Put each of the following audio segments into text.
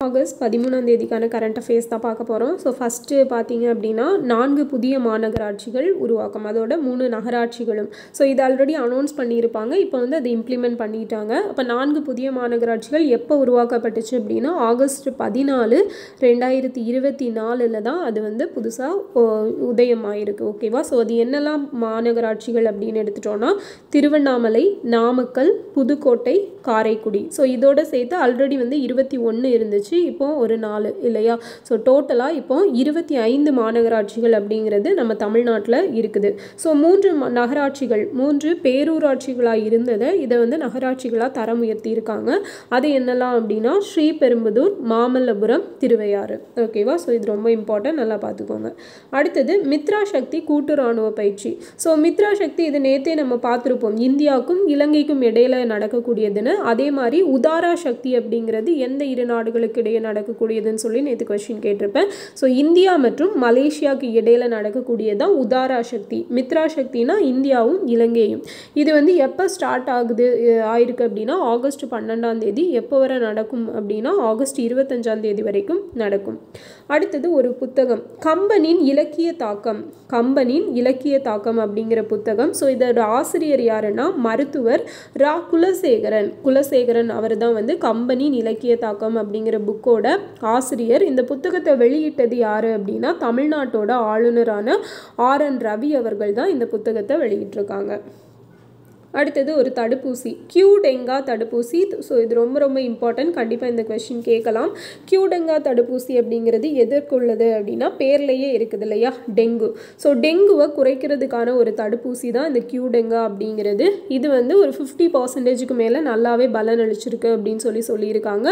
August 13 current affairs தான் பார்க்க போகிறோம். ஸோ ஃபஸ்ட்டு பார்த்தீங்க அப்படின்னா 4 புதிய மாநகராட்சிகள் உருவாக்கம், அதோட 3 நகராட்சிகளும். ஸோ இது ஆல்ரெடி அனௌன்ஸ் பண்ணியிருப்பாங்க, இப்போ வந்து அதை இம்ப்ளிமெண்ட் பண்ணிட்டாங்க. அப்போ 4 புதிய மாநகராட்சிகள் எப்போ உருவாக்கப்பட்டுச்சு அப்படின்னா ஆகஸ்ட் 14, 2024 தான் அது வந்து புதுசாக உதயமாயிருக்கு. ஓகேவா? ஸோ அது என்னெல்லாம் மாநகராட்சிகள் அப்படின்னு எடுத்துட்டோன்னா திருவண்ணாமலை, நாமக்கல், புதுக்கோட்டை, காரைக்குடி. ஸோ இதோட சேர்த்து ஆல்ரெடி வந்து 21 இருந்துச்சு, இப்போ ஒரு 4 இல்லையா? ஸோ டோட்டலாக இப்போ 25 மாநகராட்சிகள் அப்படிங்கிறது நம்ம தமிழ்நாட்டில் இருக்குது. ஸோ 3 நகராட்சிகள், 3 பேரூராட்சிகளாக இருந்ததை இதை வந்து நகராட்சிகளாக தரம் உயர்த்தி இருக்காங்க. அது என்னெல்லாம் அப்படின்னா ஸ்ரீபெரும்புதூர், மாமல்லபுரம், திருவையாறு. ஓகேவா? ஸோ இது ரொம்ப இம்பார்ட்டன்ட், நல்லா பார்த்துக்கோங்க. அடுத்தது மித்ரா சக்தி கூட்டு இராணுவ பயிற்சி. ஸோ மித்ரா சக்தி இது நேற்றே நம்ம பார்த்துருப்போம், இந்தியாவுக்கும் இலங்கைக்கும் இடையில நடக்கக்கூடியதுன்னு. அதே மாதிரி உதாரா சக்தி அப்படிங்கிறது எந்த 2 நாடுகளுக்கு இடையே நடக்கக்கூடியதுன்னு சொல்லி நேற்று கொஸ்டின் கேட்டிருப்பேன். ஸோ இந்தியா மற்றும் மலேசியாவுக்கு இடையில நடக்கக்கூடியதான் உதாரா சக்தி. மித்ரா சக்தினா இந்தியாவும் இலங்கையும். இது வந்து எப்போ ஸ்டார்ட் ஆயிருக்கு அப்படின்னா ஆகஸ்ட் 12 எப்போ வரை நடக்கும் அப்படின்னா ஆகஸ்ட் 25 வரைக்கும் நடக்கும். அடுத்தது ஒரு புத்தகம், கம்பனின் இலக்கிய தாக்கம். கம்பனின் இலக்கிய தாக்கம் அப்படிங்கிற புத்தகம். ஸோ இதோட ஆசிரியர் யாருன்னா மருத்துவர் ரா குலசேகரன் அவர் தான் வந்து கம்பனின் இலக்கிய தாக்கம் அப்படிங்கிற புக்கோட ஆசிரியர். இந்த புத்தகத்தை வெளியிட்டது யாரு அப்படின்னா தமிழ்நாட்டோட ஆளுநரான RN ரவி அவர்கள் தான் இந்த புத்தகத்தை வெளியிட்டிருக்காங்க. அடுத்தது ஒரு தடுப்பூசி, கியூடெங்கா தடுப்பூசி. ஸோ இது ரொம்ப ரொம்ப இம்பார்ட்டன்ட், கண்டிப்பாக இந்த கொஸ்டின் கேட்கலாம். கியூடெங்கா தடுப்பூசி அப்படிங்கிறது எதற்குள்ளது அப்படின்னா பேர்லேயே இருக்குது இல்லையா, டெங்கு. ஸோ டெங்குவை குறைக்கிறதுக்கான ஒரு தடுப்பூசி தான் இந்த கியூடெங்கா அப்படிங்கிறது. இது வந்து ஒரு 50% மேலே நல்லாவே பலன் அளிச்சிருக்கு அப்படின்னு சொல்லியிருக்காங்க.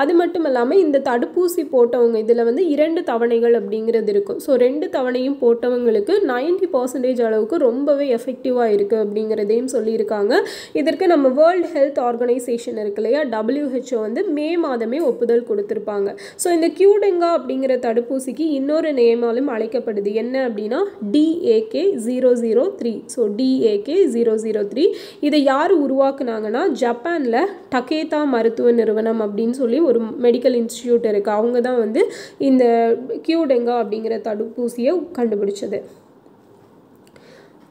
அது மட்டும் இல்லாமல் இந்த தடுப்பூசி போட்டவங்க இதில் வந்து 2 தவணைகள் அப்படிங்கிறது இருக்கும். ஸோ 2 தவணையும் போட்டவங்களுக்கு 90% அளவுக்கு ரொம்பவே எஃபெக்டிவாக இருக்குது அப்படிங்கிறதையும் சொல்லியிருக்காங்க. இதற்கு நம்ம வேர்ல்டு ஹெல்த் ஆர்கனைசேஷன் இருக்கு இல்லையா, WHO வந்து மே மாதமே ஒப்புதல் கொடுத்திருப்பாங்க. ஸோ இந்த கியூடெங்கா அப்படிங்கிற தடுப்பூசிக்கு இன்னொரு நேமாலும் அழைக்கப்படுது, என்ன அப்படின்னா DAK003. ஸோ DAK003 இதை யார் உருவாக்குனாங்கன்னா ஜப்பானில் டகேதா மருத்துவ நிறுவனம் அப்படின்னு சொல்லி ஒரு மெடிக்கல் இன்ஸ்டிடியூட் இருக்குது. அவங்க தான் வந்து இந்த கியூடெங்கா அப்படிங்கிற தடுப்பூசியை கண்டுபிடிச்சது.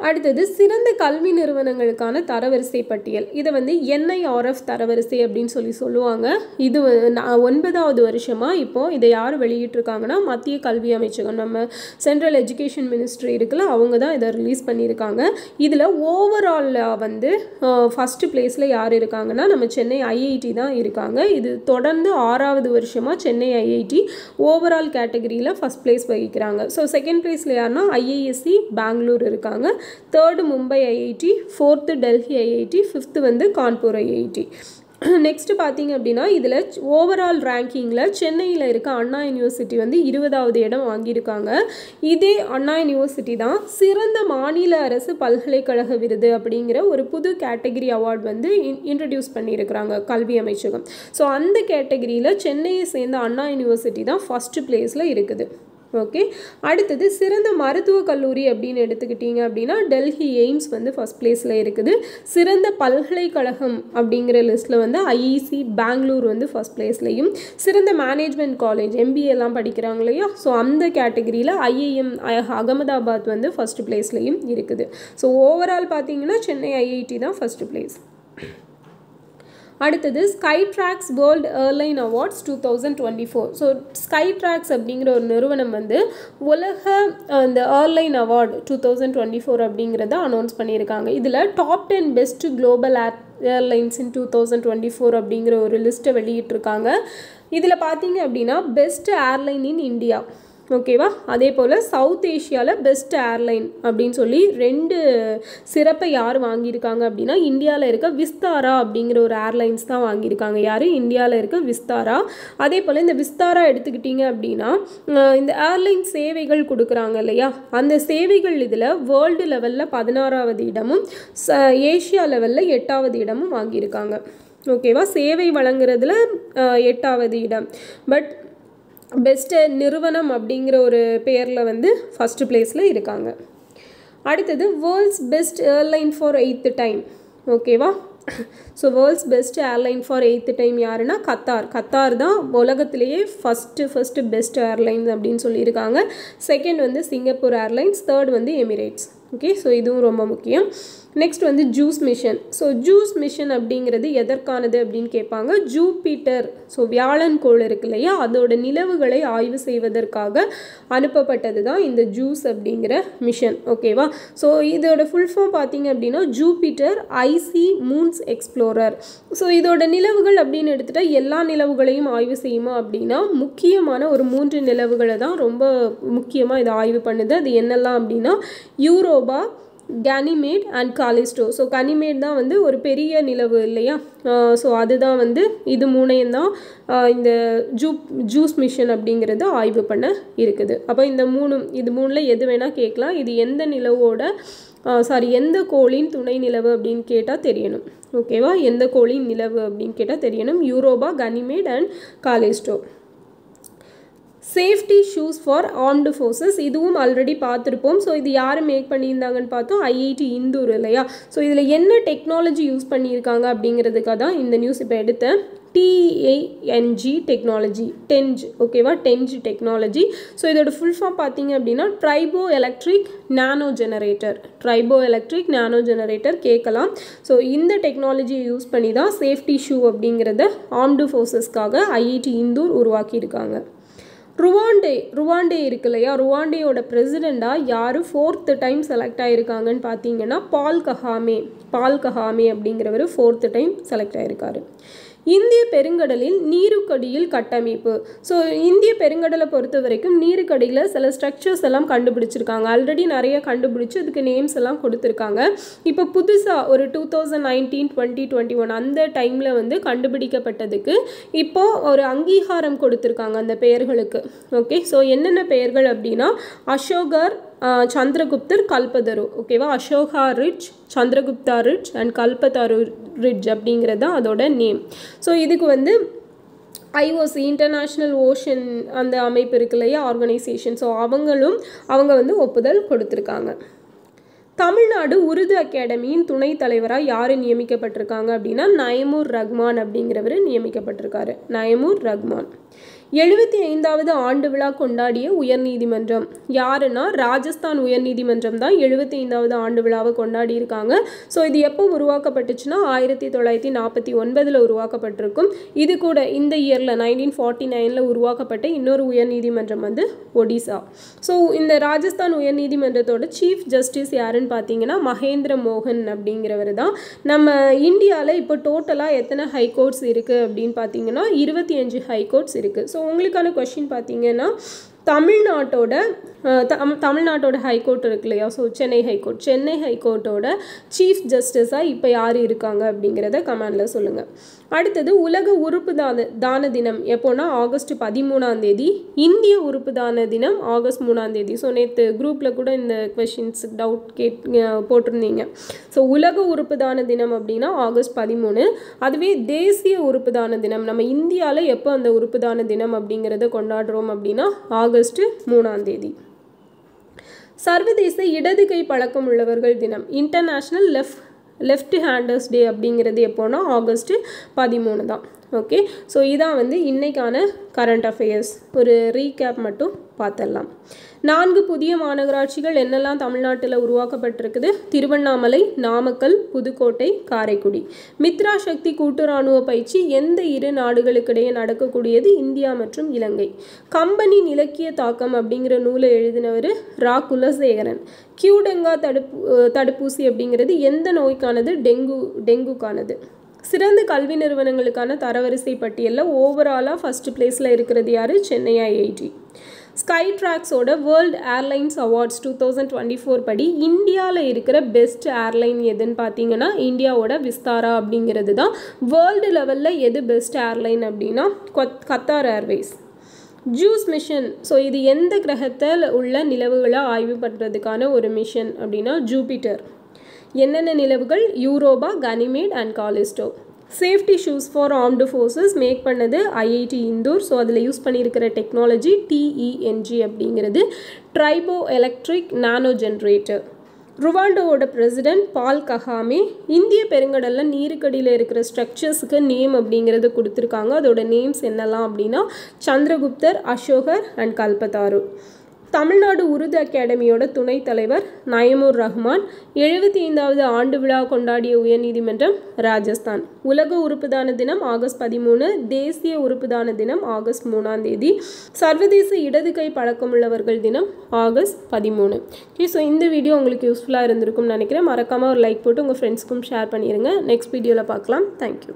அடுத்தது சிறந்த கல்வி நிறுவனங்களுக்கான தரவரிசை பட்டியல். இதை வந்து NIRF தரவரிசை அப்படின்னு சொல்லுவாங்க. இது 9வது வருஷமாக இப்போது இதை யார் வெளியிட்டிருக்காங்கன்னா மத்திய கல்வி அமைச்சகம், நம்ம சென்ட்ரல் எஜுகேஷன் மினிஸ்ட்ரி இருக்குல்ல, அவங்க தான் இதை ரிலீஸ் பண்ணியிருக்காங்க. இதில் ஓவராலில் வந்து ஃபஸ்ட்டு பிளேஸில் யார் இருக்காங்கன்னா நம்ம சென்னை IIT தான் இருக்காங்க. இது தொடர்ந்து 6வது வருஷமாக சென்னை IIT ஓவரால் கேட்டகரியில் ஃபஸ்ட் பிளேஸ் வகிக்கிறாங்க. ஸோ செகண்ட் பிளேஸில் யாருன்னா IISc பெங்களூர் இருக்காங்க, 3rd Mumbai IIT, 4th Delhi IIT, 5th வந்து கான்பூர் IIT. நெக்ஸ்ட் பார்த்தீங்க அப்படின்னா இதில் ஓவரால் ரேங்கிங்கில் சென்னையில் இருக்க அண்ணா யூனிவர்சிட்டி வந்து 20வது இடம் வாங்கியிருக்காங்க. இதே அண்ணா யூனிவர்சிட்டி தான் சிறந்த மாநில அரசு பல்கலைக்கழக விருது அப்படிங்கிற ஒரு புது கேட்டகரி அவார்டு வந்து இன்ட்ரடியூஸ் பண்ணியிருக்கிறாங்க கல்வி அமைச்சகம். ஸோ அந்த கேட்டகரியில் சென்னையை சேர்ந்த அண்ணா யூனிவர்சிட்டி தான் ஃபஸ்ட்டு பிளேஸில் இருக்குது. ஓகே, அடுத்தது சிறந்த மருத்துவக் கல்லூரி அப்படின்னு எடுத்துக்கிட்டிங்க அப்படின்னா டெல்லி எய்ம்ஸ் வந்து ஃபஸ்ட் பிளேஸில் இருக்குது. சிறந்த பல்கலைக்கழகம் அப்படிங்கிற லிஸ்ட்டில் வந்து IIC பெங்களூர் வந்து ஃபஸ்ட் பிளேஸ்லையும், சிறந்த மேனேஜ்மெண்ட் காலேஜ் MBA எல்லாம் படிக்கிறாங்க இல்லையா, ஸோ அந்த கேட்டகரியில் IIM அகமதாபாத் வந்து ஃபஸ்ட் பிளேஸ்லையும் இருக்குது. ஸோ ஓவரால் பார்த்தீங்கன்னா சென்னை IIT தான் ஃபஸ்ட்டு பிளேஸ். அடுத்தது ஸ்கைட்ராக்ஸ் வேர்ல்டு ஏர்லைன் அவார்ட்ஸ் 2024. ஸோ ஸ்கைட்ராக்ஸ் அப்படிங்கிற ஒரு நிறுவனம் வந்து உலக இந்த ஏர்லைன் அவார்டு 2024 அப்படிங்கிறத அனௌன்ஸ் பண்ணியிருக்காங்க. இதில் டாப் 10 பெஸ்ட் குளோபல் ஏர்லைன்ஸ் இன் 2024 அப்படிங்கிற ஒரு லிஸ்ட்டை வெளியிட்டிருக்காங்க. இதில் பார்த்தீங்க அப்படின்னா பெஸ்ட் ஏர்லைன் இன் இந்தியா, ஓகேவா, அதே போல் சவுத் ஏஷியாவில் பெஸ்ட் ஏர்லைன் அப்படின்னு சொல்லி 2 சிறப்பை யார் வாங்கியிருக்காங்க அப்படின்னா இந்தியாவில் இருக்க விஸ்தாரா அப்படிங்கிற ஒரு ஏர்லைன்ஸ் தான் வாங்கியிருக்காங்க. யார்? இந்தியாவில் இருக்க விஸ்தாரா. அதே போல் இந்த விஸ்தாரா எடுத்துக்கிட்டிங்க அப்படின்னா இந்த ஏர்லைன் சேவைகள் கொடுக்குறாங்க இல்லையா, அந்த சேவைகள் இதில் வேர்ல்டு லெவலில் 16வது இடமும் ஏஷியா லெவலில் 8வது இடமும் வாங்கியிருக்காங்க. ஓகேவா, சேவை வழங்குறதுல 8வது இடம், பட் பெஸ்ட்டு நிறுவனம் அப்படிங்கிற ஒரு பேரில் வந்து ஃபஸ்ட்டு பிளேஸில் இருக்காங்க. அடுத்தது world's best airline for 8th time. ஓகேவா, so world's best airline for 8th time யாருன்னா கத்தார் தான் உலகத்திலேயே ஃபஸ்ட்டு பெஸ்ட் ஏர்லைன்ஸ் அப்படின்னு சொல்லியிருக்காங்க. செகண்ட் வந்து சிங்கப்பூர் ஏர்லைன்ஸ், தேர்ட் வந்து எமிரேட்ஸ். ஓகே, ஸோ இதுவும் ரொம்ப முக்கியம். நெக்ஸ்ட் வந்து JUICE mission. So JUICE mission அப்படிங்கிறது எதற்கானது அப்படின்னு கேட்பாங்க. ஜூபிட்டர், ஸோ வியாழன் கோள் இருக்கு இல்லையா, அதோட நிலவுகளை ஆய்வு செய்வதற்காக அனுப்பப்பட்டது தான் இந்த ஜூஸ் அப்படிங்கிற மிஷன். ஓகேவா, ஸோ இதோட ஃபுல் ஃபார்ம் பார்த்தீங்க அப்படின்னா Jupiter icy moons explorer. So இதோட நிலவுகள் அப்படின்னு எடுத்துகிட்டா எல்லா நிலவுகளையும் ஆய்வு செய்யுமா அப்படின்னா முக்கியமான ஒரு 3 நிலவுகளை தான் ரொம்ப முக்கியமாக இதை ஆய்வு பண்ணுது. அது என்னெல்லாம் அப்படின்னா யூரோபா, கனிமேட் அண்ட் காலிஸ்டோ. ஸோ கனிமேட் தான் வந்து ஒரு பெரிய நிலவு இல்லையா, ஸோ அதுதான் வந்து இது 3 தான் இந்த ஜூஸ் மிஷன் அப்படிங்கிறது ஆய்வு பண்ண இருக்குது. அப்போ இந்த 3ல் எது வேணால் கேட்கலாம். இது எந்த நிலவோட எந்த கோளின் துணை நிலவு அப்படின்னு கேட்டால் தெரியணும். ஓகேவா, எந்த கோளின் நிலவு அப்படின்னு கேட்டால் தெரியணும். Europa, Ganymede and Callisto. Safety shoes for armed forces, இதுவும் ஆல்ரெடி பார்த்துருப்போம். ஸோ இது யார் மேக் பண்ணியிருந்தாங்கன்னு பார்த்தோம், ஐஐடி இந்தூர் இல்லையா. ஸோ இதில் என்ன டெக்னாலஜி யூஸ் பண்ணியிருக்காங்க அப்படிங்கிறதுக்காக தான் இந்த நியூஸ் இப்போ எடுத்தேன். TENG technology, TENG. ஓகேவா, டென்ஜ் டெக்னாலஜி. ஸோ இதோட ஃபுல் ஃபார்ம் பார்த்தீங்க அப்படின்னா ட்ரைபோ எலக்ட்ரிக் நானோ ஜெனரேட்டர் கேட்கலாம். ஸோ இந்த டெக்னாலஜியை யூஸ் பண்ணி தான் சேஃப்டி ஷூ அப்படிங்கிறத ஆர்ம்டு ஃபோர்ஸஸ்க்காக ஐஐடி இந்தூர் உருவாக்கியிருக்காங்க. ருவாண்டே இருக்கு இல்லையா, ருவாண்டேயோட பிரசிடெண்ட்டாக யார் 4th டைம் செலக்ட் ஆகிருக்காங்கன்னு பார்த்தீங்கன்னா பால் கஹாமே அப்படிங்கிறவர் 4th டைம் செலக்ட் ஆகிருக்காரு. இந்திய பெருங்கடலில் நீருக்கடியில் கட்டமைப்பு. ஸோ இந்திய பெருங்கடலை பொறுத்த வரைக்கும் நீருக்கடியில் சில ஸ்ட்ரக்சர்ஸ் எல்லாம் கண்டுபிடிச்சிருக்காங்க. ஆல்ரெடி நிறைய கண்டுபிடிச்சி அதுக்கு நேம்ஸ் எல்லாம் கொடுத்துருக்காங்க. இப்போ புதுசாக ஒரு 2019, 2021 அந்த டைமில் வந்து கண்டுபிடிக்கப்பட்டதுக்கு இப்போது ஒரு அங்கீகாரம் கொடுத்துருக்காங்க அந்த பெயர்களுக்கு. ஓகே, ஸோ என்னென்ன பெயர்கள் அப்படின்னா அசோகர், சந்திரகுப்தர், கல்பதரு. ஓகேவா, Ashoka ridge, Chandragupta ridge and Kalpataru ridge அப்படிங்கிறது தான் அதோட நேம். ஸோ இதுக்கு வந்து IOC இன்டர்நேஷ்னல் ஓஷன் அந்த அமைப்பு இருக்கு இல்லையா, ஆர்கனைசேஷன். ஸோ அவங்க வந்து ஒப்புதல் கொடுத்துருக்காங்க. தமிழ்நாடு உருது அகாடமியின் துணைத் தலைவராக யார் நியமிக்கப்பட்டிருக்காங்க அப்படின்னா நயமுர் ரஹ்மான் அப்படிங்கிறவர் நியமிக்கப்பட்டிருக்காரு. நயமுர் ரஹ்மான். 75வது ஆண்டு விழா கொண்டாடிய உயர்நீதிமன்றம் யாருன்னா ராஜஸ்தான் உயர்நீதிமன்றம் தான் 75வது ஆண்டு விழாவை கொண்டாடி இருக்காங்க. ஸோ இது எப்போ உருவாக்கப்பட்டுச்சுன்னா 1949 உருவாக்கப்பட்டிருக்கும். இது கூட இந்த இயரில் 1949 உருவாக்கப்பட்ட இன்னொரு உயர்நீதிமன்றம் வந்து ஒடிசா. ஸோ இந்த ராஜஸ்தான் உயர்நீதிமன்றத்தோட சீஃப் ஜஸ்டிஸ் யாருன்னு பார்த்தீங்கன்னா மகேந்திர மோகன் அப்படிங்கிறவர் தான். நம்ம இந்தியாவில் இப்போ டோட்டலாக எத்தனை ஹைகோர்ட்ஸ் இருக்குது அப்படின்னு பார்த்தீங்கன்னா 25 ஹைகோர்ட்ஸ் இருக்குது. ஸோ உங்களுக்கான கொஸ்டின் பார்த்தீங்கன்னா தமிழ்நாட்டோட ஹைகோர்ட் இருக்கு இல்லையா, ஸோ சென்னை ஹைகோர்ட்டோட சீஃப் ஜஸ்டிஸாக இப்போ யார் இருக்காங்க அப்படிங்கிறத கமெண்டில் சொல்லுங்கள். அடுத்தது உலக உறுப்பு தான தினம் எப்போனா ஆகஸ்ட் 13 இந்திய உறுப்பு தான தினம் ஆகஸ்ட் 3 ஸோ நேற்று குரூப்பில் கூட இந்த கொஷின்ஸ் டவுட் போட்டிருந்தீங்க. ஸோ உலக உறுப்பு தான தினம் அப்படின்னா ஆகஸ்ட் 13. அதுவே தேசிய உறுப்பு தான தினம் நம்ம இந்தியாவில் எப்போ அந்த உறுப்பு தான தினம் அப்படிங்கிறத கொண்டாடுறோம் அப்படின்னா ஆகஸ்ட் 3. சர்வதேச இடது கை பழக்கம் உள்ளவர்கள் தினம் இன்டர்நேஷ்னல் லெஃப்ட் ஹேண்டர்ஸ் டே அப்படிங்கிறது எப்போனா ஆகஸ்ட் 13 தான். ஓகே, ஸோ இதான் வந்து இன்றைக்கான கரண்ட் அஃபேர்ஸ். ஒரு ரீகேப் மட்டும் பார்த்துடலாம். 4 புதிய மாநகராட்சிகள் என்னெல்லாம் தமிழ்நாட்டில் உருவாக்கப்பட்டிருக்குது? திருவண்ணாமலை, நாமக்கல், புதுக்கோட்டை, காரைக்குடி. மித்ரா சக்தி கூட்டு இராணுவ பயிற்சி எந்த 2 நாடுகளுக்கிடையே நடக்கக்கூடியது? இந்தியா மற்றும் இலங்கை. கம்பனின் இலக்கிய தாக்கம் அப்படிங்கிற நூலை எழுதினவர் ரா. குலசேகரன். கியூடெங்கா தடுப்பூசி அப்படிங்கிறது எந்த நோய்க்கானது? டெங்குக்கானது. சிறந்த கல்வி நிறுவனங்களுக்கான தரவரிசை பட்டியலில் ஓவராலாக ஃபர்ஸ்ட் பிளேஸில் இருக்கிறது யார்? சென்னை IIT. ஸ்கை ட்ராக்ஸோட வேர்ல்டு ஏர்லைன்ஸ் அவார்ட்ஸ் 2024 படி இந்தியாவில் இருக்கிற பெஸ்ட் ஏர்லைன் எதுன்னு பார்த்தீங்கன்னா இந்தியாவோட விஸ்தாரா அப்படிங்கிறது தான். வேர்ல்டு லெவலில் எது பெஸ்ட் ஏர்லைன் அப்படின்னா Qatar Airways. Juice mission, so இது எந்த கிரகத்தில் உள்ள நிலவுகளை ஆய்வு பண்ணுறதுக்கான ஒரு மிஷன் அப்படின்னா ஜூபிட்டர். என்னென்ன நிலவுகள்? Europa, Ganymede and Callisto. Safety shoes for armed forces make பண்ணது IIT இந்தூர். ஸோ அதில் யூஸ் பண்ணியிருக்கிற டெக்னாலஜி TENG அப்படிங்கிறது ட்ரைபோ எலக்ட்ரிக் நானோ ஜென்ரேட்டர். ருவாண்டோவோட பிரசிடென்ட் பால் ககாமே. இந்திய பெருங்கடலில் நீருக்கடியில் இருக்கிற ஸ்ட்ரக்சர்ஸுக்கு நேம் அப்படிங்கிறது கொடுத்துருக்காங்க. அதோட நேம்ஸ் என்னெல்லாம் அப்படின்னா சந்திரகுப்தர், அசோகர் அண்ட் கல்பத்தாரு. தமிழ்நாடு உருது அகாடமியோட துணைத் தலைவர் நயமுர் ரஹ்மான். 75வது ஆண்டு விழா கொண்டாடிய உயர்நீதிமன்றம் ராஜஸ்தான். உலக உறுப்புதான தினம் ஆகஸ்ட் 13, தேசிய உறுப்புதான தினம் ஆகஸ்ட் 3ஆம் தேதி, சர்வதேச இடது கை பழக்கமுள்ளவர்கள் தினம் ஆகஸ்ட் 13. ஓகே, ஸோ இந்த வீடியோ உங்களுக்கு யூஸ்ஃபுல்லாக இருந்திருக்கும்னு நினைக்கிறேன். மறக்காமல் ஒரு லைக் போட்டு உங்கள் ஃப்ரெண்ட்ஸ்க்கும் ஷேர் பண்ணிடுங்க. நெக்ஸ்ட் வீடியோவில் பார்க்கலாம். தேங்க்யூ.